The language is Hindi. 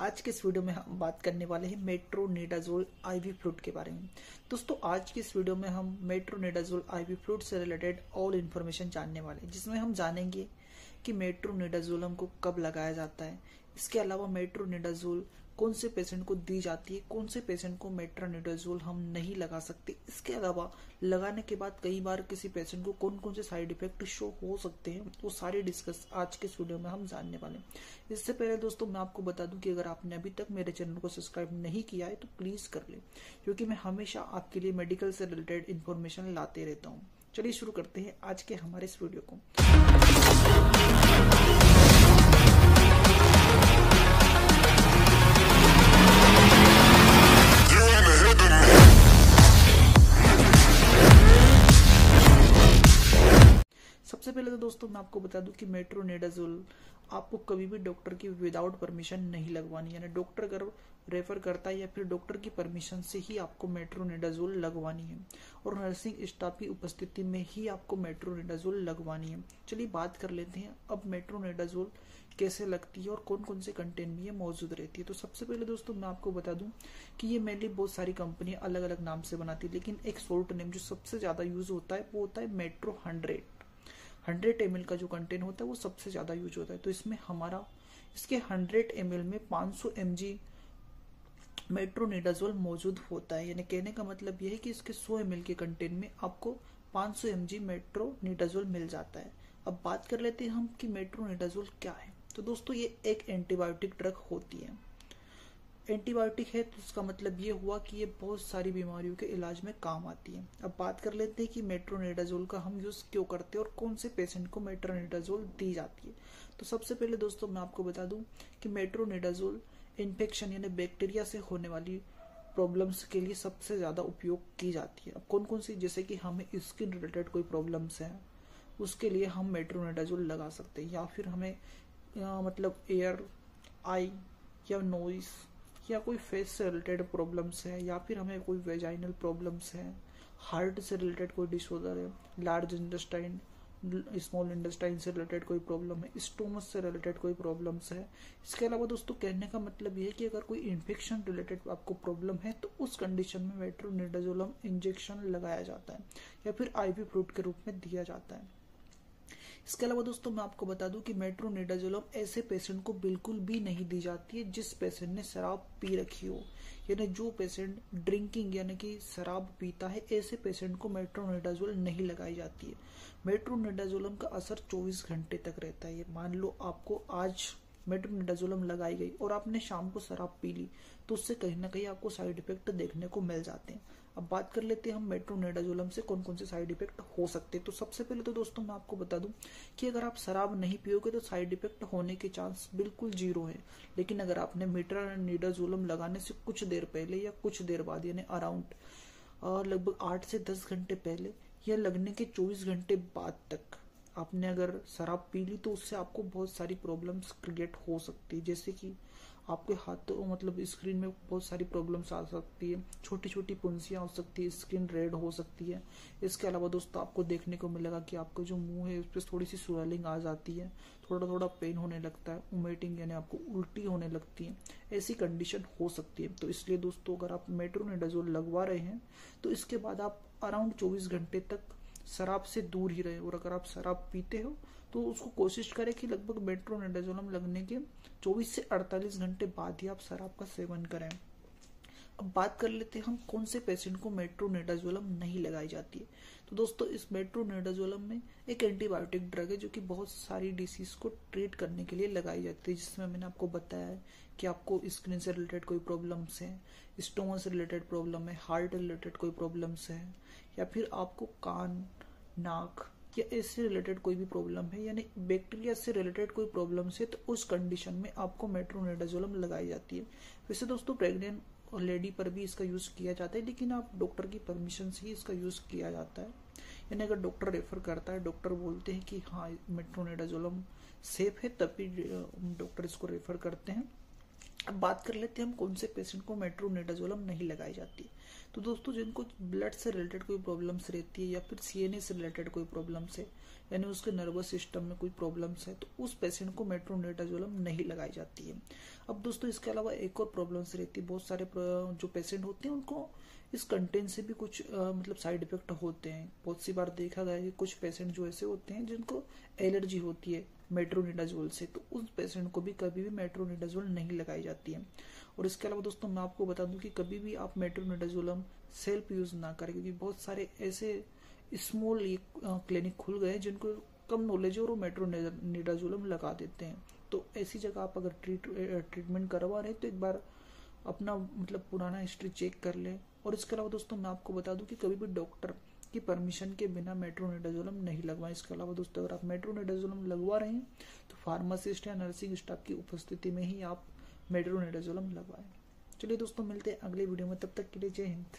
आज के इस वीडियो में हम बात करने वाले हैं मेट्रोनिडाजोल आईवी फ्लूइड के बारे में। दोस्तों आज की इस वीडियो में हम मेट्रोनिडाजोल आईवी फ्लूइड से रिलेटेड ऑल इन्फॉर्मेशन जानने वाले हैं, जिसमें हम जानेंगे कि मेट्रोनिडाजोल को कब लगाया जाता है। इसके अलावा मेट्रोनिडाजोल कौन से पेशेंट को दी जाती है, कौन से पेशेंट को मेट्रोनिडाजोल हम नहीं लगा सकते। इसके अलावा लगाने के बाद कई बार किसी पेशेंट को कौन कौन से साइड इफेक्ट शो हो सकते हैं, वो सारे डिस्कस आज के इस वीडियो में हम जानने वाले हैं। इससे पहले दोस्तों मैं आपको बता दूं कि अगर आपने अभी तक मेरे चैनल को सब्सक्राइब नहीं किया है तो प्लीज कर ले, क्योंकि मैं हमेशा आपके लिए मेडिकल से रिलेटेड इन्फॉर्मेशन लाते रहता हूँ। चलिए शुरू करते हैं आज के हमारे इस वीडियो को। सबसे पहले तो दोस्तों मैं आपको बता दूं कि मेट्रोनिडाजोल आपको कभी भी डॉक्टर की विदाउट परमिशन नहीं लगवानी, यानी डॉक्टर अगर रेफर करता है या फिर डॉक्टर की परमिशन से ही आपको मेट्रोनिडाजोल लगवानी है, और नर्सिंग स्टाफ की उपस्थिति में ही आपको मेट्रोनिडाजोल लगवानी है। चलिए बात कर लेते हैं अब मेट्रोनिडाजोल कैसे लगती है और कौन कौन से कंटेंट में ये मौजूद रहती है। तो सबसे पहले दोस्तों मैं आपको बता दूं कि ये मेनली बहुत सारी कंपनियां अलग अलग नाम से बनाती है, लेकिन एक शॉर्ट नेम जो सबसे ज्यादा यूज होता है वो होता है मेट्रो 100 ml का जो कंटेंट होता है वो सबसे ज्यादा यूज होता है। तो इसमें हमारा इसके 100 ml में 500 mg मेट्रोनिडाजोल मौजूद होता है, यानी कहने का मतलब यह है कि इसके 100 ml के कंटेंट में आपको 500 mg मेट्रोनिडाजोल मिल जाता है। अब बात कर लेते हैं हम कि मेट्रोनिडाजोल क्या है। तो दोस्तों ये एक एंटीबायोटिक ड्रग होती है। एंटीबायोटिक है तो इसका मतलब ये हुआ कि ये बहुत सारी बीमारियों के इलाज में काम आती है। अब बात कर लेते हैं कि मेट्रोनिडाजोल का हम यूज क्यों करते हैं और कौन से पेशेंट को मेट्रोनिडाजोल दी जाती है। तो सबसे पहले दोस्तों मैं आपको बता दूं कि मेट्रोनिडाजोल इन्फेक्शन यानी बैक्टीरिया से होने वाली प्रॉब्लम्स के लिए सबसे ज्यादा उपयोग की जाती है। अब कौन कौन सी, जैसे कि हमें स्किन रिलेटेड कोई प्रॉब्लम्स है उसके लिए हम मेट्रोनिडाजोल लगा सकते हैं, या फिर हमें मतलब एयर, आई या नॉइस या कोई फेस से रिलेटेड प्रॉब्लम्स है, या फिर हमें कोई वेजाइनल प्रॉब्लम्स है, हार्ट से रिलेटेड कोई डिसऑर्डर है, लार्ज इंटेस्टाइन स्मॉल इंटेस्टाइन से रिलेटेड कोई प्रॉब्लम है, स्टोमच से रिलेटेड कोई प्रॉब्लम्स है। इसके अलावा दोस्तों कहने का मतलब ये है कि अगर कोई इन्फेक्शन रिलेटेड आपको प्रॉब्लम है तो उस कंडीशन में मेट्रोनिडाजोल इंजेक्शन लगाया जाता है या फिर आईवी फ्लूइड के रूप में दिया जाता है। इसके अलावा दोस्तों मैं आपको बता दूं कि मेट्रोनिडाजोल ऐसे पेशेंट को बिल्कुल भी नहीं दी जाती है जिस पेशेंट ने शराब पी रखी हो, यानी जो पेशेंट ड्रिंकिंग यानी कि शराब पीता है, ऐसे पेशेंट को मेट्रोनिडाजोल नहीं लगाई जाती है। मेट्रोनिडाजोल का असर 24 घंटे तक रहता है। मान लो आपको आज मेट्रोनिडाजोल लगाई गई और आपने शाम को शराब पी ली तो उससे कहीं ना कहीं आपको साइड इफेक्ट देखने को मिल जाते हैं। अब बात कर लेते हैं हम मेट्रोनिडाजोल से कौन कौन से साइड इफेक्ट हो सकते हैं। तो सबसे पहले तो दोस्तों मैं आपको बता दूं कि अगर आप शराब नहीं पियोगे तो साइड इफेक्ट होने के चांस बिल्कुल 0 है, लेकिन अगर आपने मेट्रोनिडाजोल लगाने से कुछ देर पहले या कुछ देर बाद यानी अराउंड लगभग 8 से 10 घंटे पहले या लगने के 24 घंटे बाद तक आपने अगर शराब पी ली तो उससे आपको बहुत सारी प्रॉब्लम्स क्रिएट हो सकती है, जैसे कि आपके हाथों मतलब स्क्रीन में बहुत सारी प्रॉब्लम्स आ सकती है, छोटी छोटी पुंसियां हो सकती है, स्किन रेड हो सकती है। इसके अलावा दोस्तों आपको देखने को मिलेगा कि आपका जो मुंह है उस पर थोड़ी सी स्वेलिंग आ जाती है, थोड़ा थोड़ा पेन होने लगता है, वोमिटिंग यानी आपको उल्टी होने लगती है, ऐसी कंडीशन हो सकती है। तो इसलिए दोस्तों अगर आप मेट्रोनिडाजोल लगवा रहे हैं तो इसके बाद आप अराउंड 24 घंटे तक शराब से दूर ही रहे, और अगर आप शराब पीते हो तो उसको कोशिश करें कि लगभग मेट्रोनिडाजोल लगने के 24 से 48 घंटे बाद ही आप शराब का सेवन करें। अब बात कर लेते हैं हम कौन से पेशेंट को मेट्रोनिडाजोल नहीं लगाई जाती है। तो दोस्तों इस मेट्रोनिडाजोल में एक एंटीबायोटिक ड्रग है जो कि बहुत सारी डिसीज को ट्रीट करने के लिए लगाई जाती है, जिसमें मैंने आपको बताया है कि आपको स्किन से रिलेटेड कोई प्रॉब्लम्स है, स्टोमच से रिलेटेड प्रॉब्लम है, हार्ट रिलेटेड कोई प्रॉब्लम्स है, या फिर आपको कान, नाक या इससे रिलेटेड कोई भी प्रॉब्लम है, यानी बैक्टीरिया से रिलेटेड कोई प्रॉब्लम है, तो उस कंडीशन में आपको मेट्रोनिडाजोल लगाई जाती है। वैसे दोस्तों प्रेग्नेंट लेडी पर भी इसका यूज किया जाता है, लेकिन आप डॉक्टर की परमिशन से ही इसका यूज किया जाता है। यानी अगर डॉक्टर रेफर करता है, डॉक्टर बोलते हैं कि हाँ मेट्रोनिडाजोल सेफ है, तभी डॉक्टर इसको रेफर करते हैं। अब बात कर लेते हैं हम कौन से पेशेंट को मेट्रोनिडाजोलम नहीं लगाई जाती। तो दोस्तों जिनको ब्लड से रिलेटेड कोई प्रॉब्लम्स रहती है या फिर सीएनए से रिलेटेड कोई प्रॉब्लम्स है, यानी उसके नर्वस सिस्टम में कोई प्रॉब्लम्स है, तो उस पेशेंट को मेट्रोनिडाजोलम नहीं लगाई जाती है। अब दोस्तों इसके अलावा एक और प्रॉब्लम्स रहती है, बहुत सारे जो पेशेंट होते हैं उनको इस कंटेंट से भी कुछ मतलब साइड इफेक्ट होते हैं। बहुत सी बार देखा गया है कि कुछ पेशेंट जो ऐसे होते हैं जिनको एलर्जी होती है मेट्रोनिडाजोल से, तो उस पेशेंट को भी कभी भी मेट्रोनिडाजोल नहीं लगाई जाती है। और इसके अलावा दोस्तों मैं आपको बता दूं कि कभी भी आप मेट्रोनिडाजोलम सेल्फ यूज ना करें, क्योंकि बहुत सारे ऐसे स्मॉल क्लिनिक खुल गए हैं जिनको कम नॉलेज है और वो मेट्रोनिडाजोलम लगा देते हैं। तो ऐसी जगह आप अगर ट्रीटमेंट करवा रहे हैं तो एक बार अपना मतलब पुराना हिस्ट्री चेक कर ले। और इसके अलावा दोस्तों मैं आपको बता दूं कि कभी भी डॉक्टर की परमिशन के बिना मेट्रोनिडाजोलम नहीं लगवाएं। इसके अलावा दोस्तों अगर आप मेट्रोनिडाजोलम लगवा रहे हैं तो फार्मासिस्ट या नर्सिंग स्टाफ की उपस्थिति में ही आप मेट्रोनिडाजोलम लगवाएं। चलिए दोस्तों मिलते हैं अगले वीडियो में, तब तक के लिए जय हिंद।